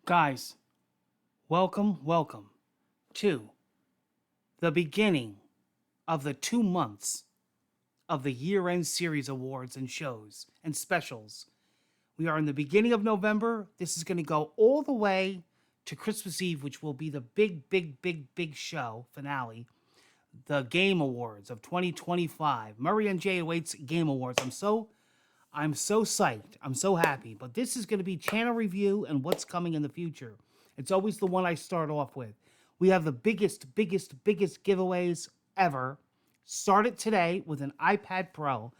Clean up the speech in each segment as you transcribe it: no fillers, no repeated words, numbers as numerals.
Guys, welcome to the beginning of the 2 months of the year-end series awards and shows and specials. We are in the beginning of November. This is going to go all the way to Christmas Eve, which will be the big show finale, the Game Awards of 2025. Murray and Jay Waits Game Awards. I'm so psyched. I'm so happy. But this is going to be channel review and what's coming in the future. It's always the one I start off with. We have the biggest giveaways ever. Started today with an iPad Pro,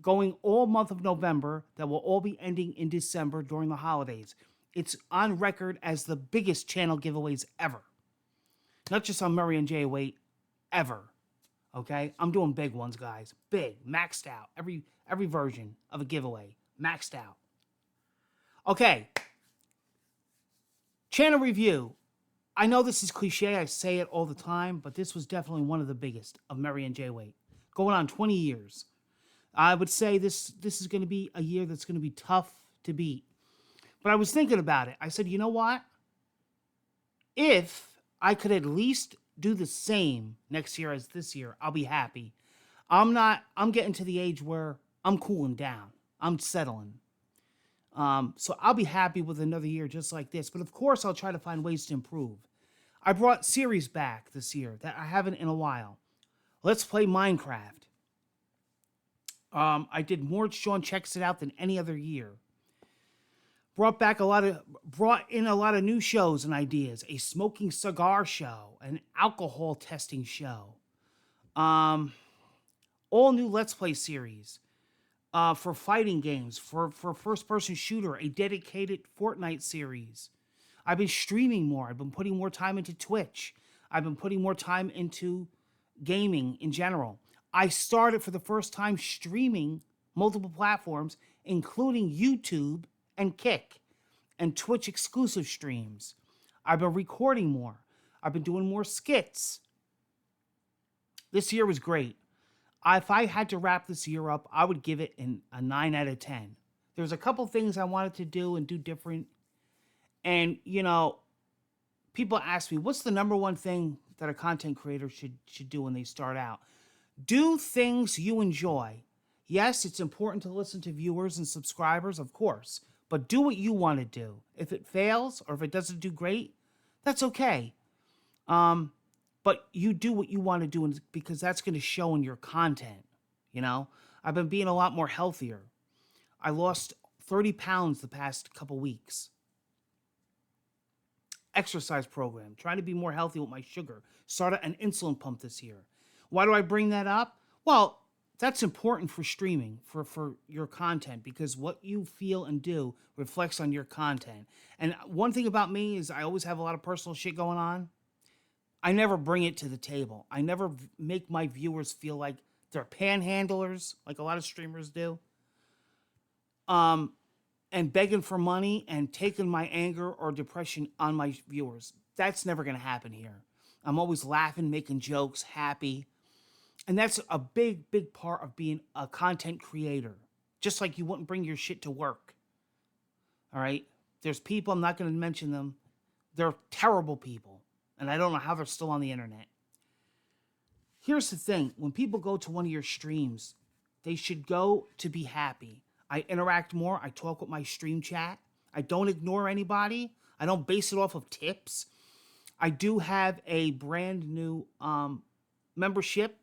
going all month of November, that will all be ending in December during the holidays. It's on record as the biggest channel giveaways ever. Not just on Murray and Jay Wait, ever. Okay? I'm doing big ones, guys. Big, maxed out. Every version of a giveaway, maxed out. Okay. Channel review. I know this is cliche, I say it all the time, but this was definitely one of the biggest of Murray and Jay Wait. Going on 20 years. I would say this is going to be a year that's going to be tough to beat. But I was thinking about it. I said, you know what? If I could at least do the same next year as this year, I'll be happy. I'm getting to the age where I'm cooling down. I'm settling. So I'll be happy with another year just like this. But of course, I'll try to find ways to improve. I brought series back this year that I haven't in a while. Let's play Minecraft. I did more Sean Checks It Out than any other year. Brought in a lot of new shows and ideas. A smoking cigar show, an alcohol testing show. All new Let's Play series. For fighting games, for first-person shooter, a dedicated Fortnite series. I've been streaming more. I've been putting more time into Twitch. I've been putting more time into gaming in general. I started for the first time streaming multiple platforms, including YouTube and Kick, and Twitch exclusive streams. I've been recording more. I've been doing more skits. This year was great. If I had to wrap this year up, I would give it a 9 out of 10. There's a couple things I wanted to do and do different. And, people ask me, what's the number one thing that a content creator should do when they start out? Do things you enjoy. Yes, it's important to listen to viewers and subscribers, of course. But do what you want to do. If it fails or if it doesn't do great, that's okay. But you do what you want to do because that's going to show in your content. I've been being a lot more healthier. I lost 30 pounds the past couple weeks. Exercise program, trying to be more healthy with my sugar. Started an insulin pump this year. Why do I bring that up? Well, that's important for streaming, for your content, because what you feel and do reflects on your content. And one thing about me is I always have a lot of personal shit going on. I never bring it to the table. I never make my viewers feel like they're panhandlers, like a lot of streamers do. And begging for money and taking my anger or depression on my viewers. That's never going to happen here. I'm always laughing, making jokes, happy. And that's a big part of being a content creator. Just like you wouldn't bring your shit to work. All right? There's people, I'm not going to mention them. They're terrible people. And I don't know how they're still on the internet. Here's the thing. When people go to one of your streams, they should go to be happy. I interact more. I talk with my stream chat. I don't ignore anybody. I don't base it off of tips. I do have a brand new membership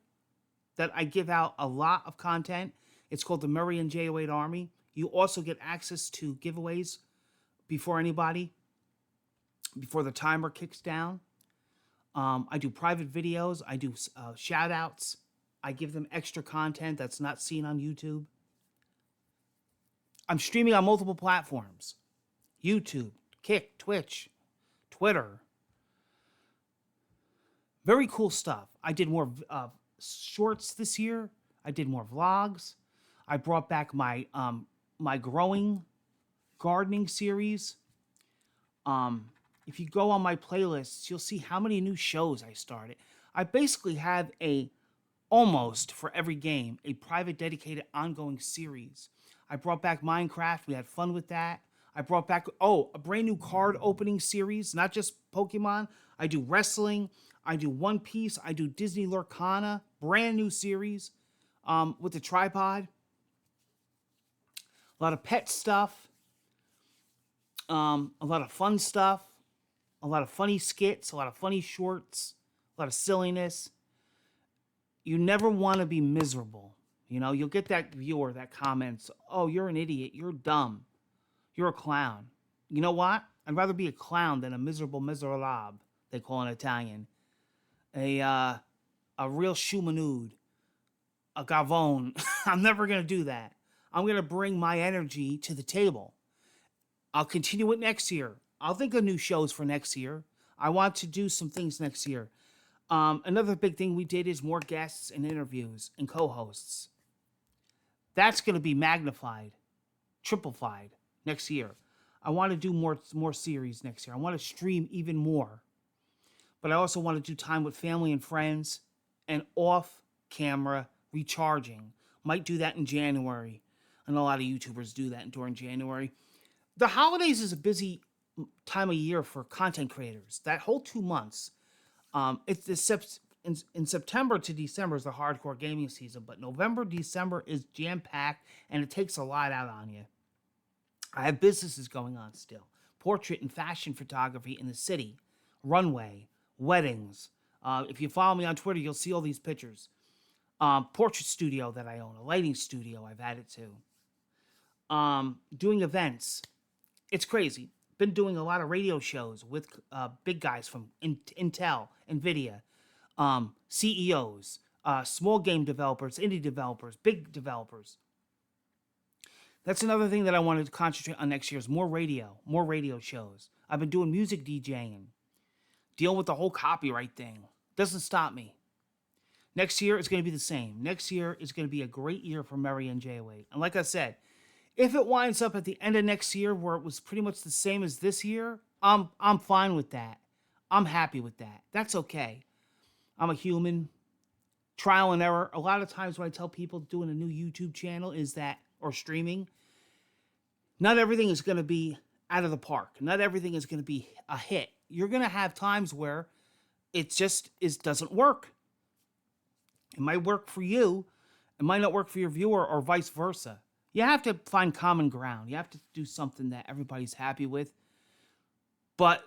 that I give out a lot of content. It's called the Murray and Jay Wade Army. You also get access to giveaways before anybody, before the timer kicks down. I do private videos. I do shout outs. I give them extra content that's not seen on YouTube. I'm streaming on multiple platforms. YouTube, Kick, Twitch, Twitter. Very cool stuff. I did more shorts this year. I did more vlogs. I brought back my my growing gardening series. If you go on my playlists, you'll see how many new shows I started. I basically have almost for every game, a private dedicated ongoing series. I brought back Minecraft. We had fun with that. I brought back, a brand new card opening series, not just Pokemon. I do wrestling. I do One Piece. I do Disney Lorcana, brand new series with the tripod. A lot of pet stuff, a lot of fun stuff, a lot of funny skits, a lot of funny shorts, a lot of silliness. You never want to be miserable. You know, you'll get that viewer that comments, "Oh, you're an idiot. You're dumb. You're a clown." You know what? I'd rather be a clown than a miserable, they call in Italian. A real shumanud, a gavone. I'm never going to do that. I'm going to bring my energy to the table. I'll continue it next year. I'll think of new shows for next year. I want to do some things next year. Another big thing we did is more guests and interviews and co-hosts. That's going to be magnified, triplified next year. I want to do more series next year. I want to stream even more. But I also want to do time with family and friends and off-camera recharging. Might do that in January. I know a lot of YouTubers do that during January. The holidays is a busy time of year for content creators. That whole 2 months, in September to December is the hardcore gaming season, but November, December is jam-packed, and it takes a lot out on you. I have businesses going on still. Portrait and fashion photography in the city, runway, weddings. If you follow me on Twitter, you'll see all these pictures. Portrait studio that I own, a lighting studio I've added to. Doing events. It's crazy. Been doing a lot of radio shows with big guys from Intel, NVIDIA, CEOs, small game developers, indie developers, big developers. That's another thing that I wanted to concentrate on next year is more radio shows. I've been doing music DJing, dealing with the whole copyright thing. Doesn't stop me. Next year, it's going to be the same. Next year is going to be a great year for Mary and J-Wade. And like I said, if it winds up at the end of next year where it was pretty much the same as this year, I'm fine with that. I'm happy with that. That's okay. I'm a human. Trial and error. A lot of times when I tell people doing a new YouTube channel is that, or streaming, not everything is going to be out of the park. Not everything is going to be a hit. You're going to have times where it just doesn't work. It might work for you. It might not work for your viewer or vice versa. You have to find common ground. You have to do something that everybody's happy with. But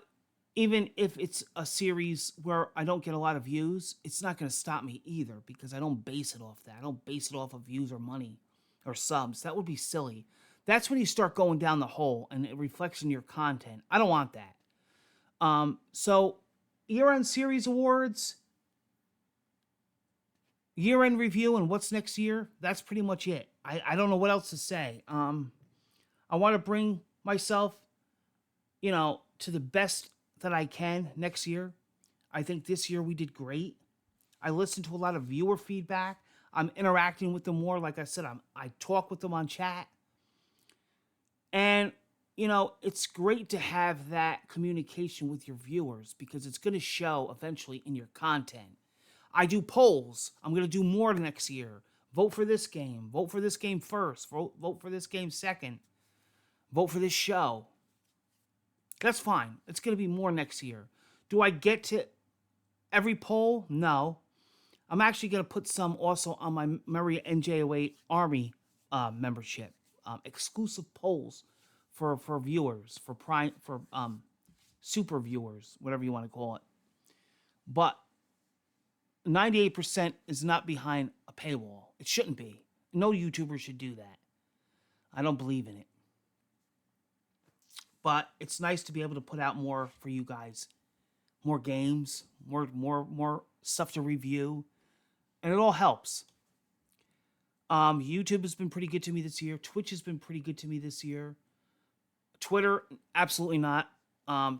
even if it's a series where I don't get a lot of views, it's not going to stop me either because I don't base it off that. I don't base it off of views or money or subs. That would be silly. That's when you start going down the hole and it reflects in your content. I don't want that. So year-end series awards, year-end review, and what's next year, that's pretty much it. I don't know what else to say. I want to bring myself, to the best that I can next year. I think this year we did great. I listened to a lot of viewer feedback. I'm interacting with them more. Like I said, I talk with them on chat. And, it's great to have that communication with your viewers because it's going to show eventually in your content. I do polls. I'm going to do more next year. Vote for this game. Vote for this game first. Vote for this game second. Vote for this show. That's fine. It's going to be more next year. Do I get to every poll? No. I'm actually going to put some also on my Mary NJ08 Army membership. Exclusive polls for viewers, for super viewers, whatever you want to call it. But 98% is not behind a paywall. It shouldn't be. No YouTuber should do that. I don't believe in it. But it's nice to be able to put out more for you guys. More games, more stuff to review. And it all helps. YouTube has been pretty good to me this year. Twitch has been pretty good to me this year. Twitter, absolutely not.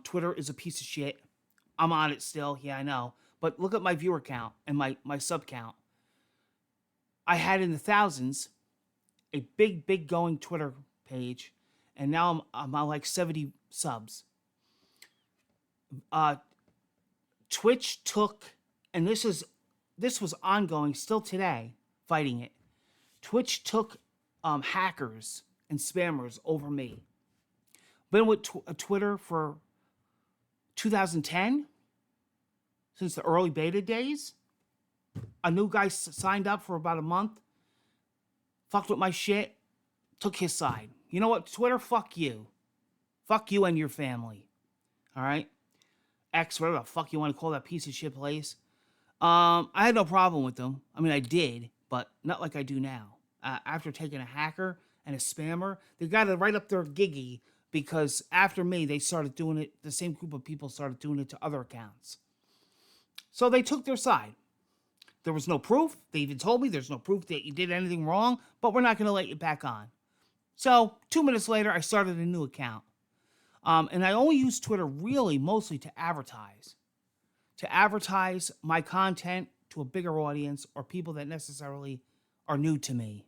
Twitter is a piece of shit. I'm on it still. Yeah, I know. But look at my viewer count and my sub count. I had in the thousands a big going Twitter page. And now I'm on like 70 subs. Twitch took, and this was ongoing still today, fighting it. Twitch took hackers and spammers over me. Been with Twitter for 2010, since the early beta days. A new guy signed up for about a month, fucked with my shit, took his side. You know what, Twitter, fuck you. Fuck you and your family. All right? X, whatever the fuck you want to call that piece of shit place. I had no problem with them. I mean, I did, but not like I do now. After taking a hacker and a spammer, they got it right up their giggy, because after me, they started doing it, the same group of people started doing it to other accounts. So they took their side. There was no proof. They even told me there's no proof that you did anything wrong, but we're not going to let you back on. So 2 minutes later, I started a new account. And I only use Twitter really mostly to advertise my content to a bigger audience or people that necessarily are new to me.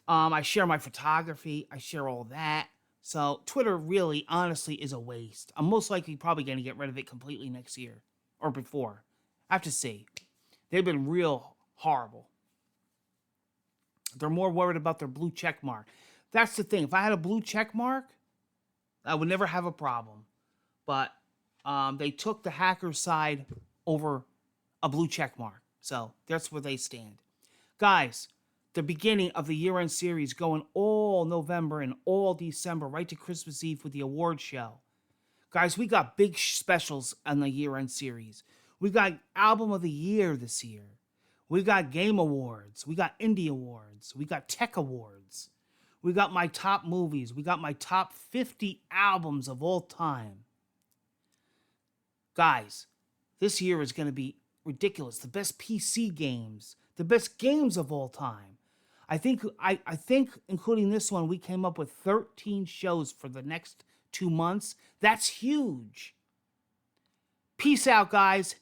I share my photography. I share all that. So Twitter really, honestly, is a waste. I'm most likely probably going to get rid of it completely next year or before. I have to see. They've been real horrible. They're more worried about their blue check mark. That's the thing. If I had a blue check mark, I would never have a problem. But they took the hacker's side over a blue check mark. So that's where they stand. Guys, the beginning of the year-end series going all November and all December, right to Christmas Eve with the award show. Guys, we got big specials on the year-end series. We got Album of the Year this year. We got Game Awards. We got Indie Awards. We got Tech Awards. We got my top movies. We got my top 50 albums of all time. Guys, this year is going to be ridiculous. The best PC games. The best games of all time. I think, including this one, we came up with 13 shows for the next 2 months. That's huge. Peace out, guys.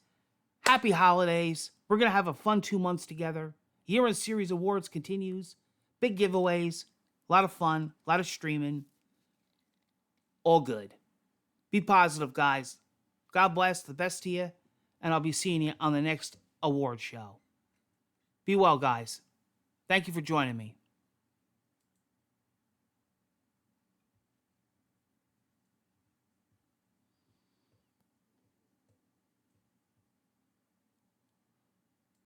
Happy holidays. We're going to have a fun 2 months together. Year-end series awards continues. Big giveaways. A lot of fun. A lot of streaming. All good. Be positive, guys. God bless. The best to you. And I'll be seeing you on the next award show. Be well, guys. Thank you for joining me.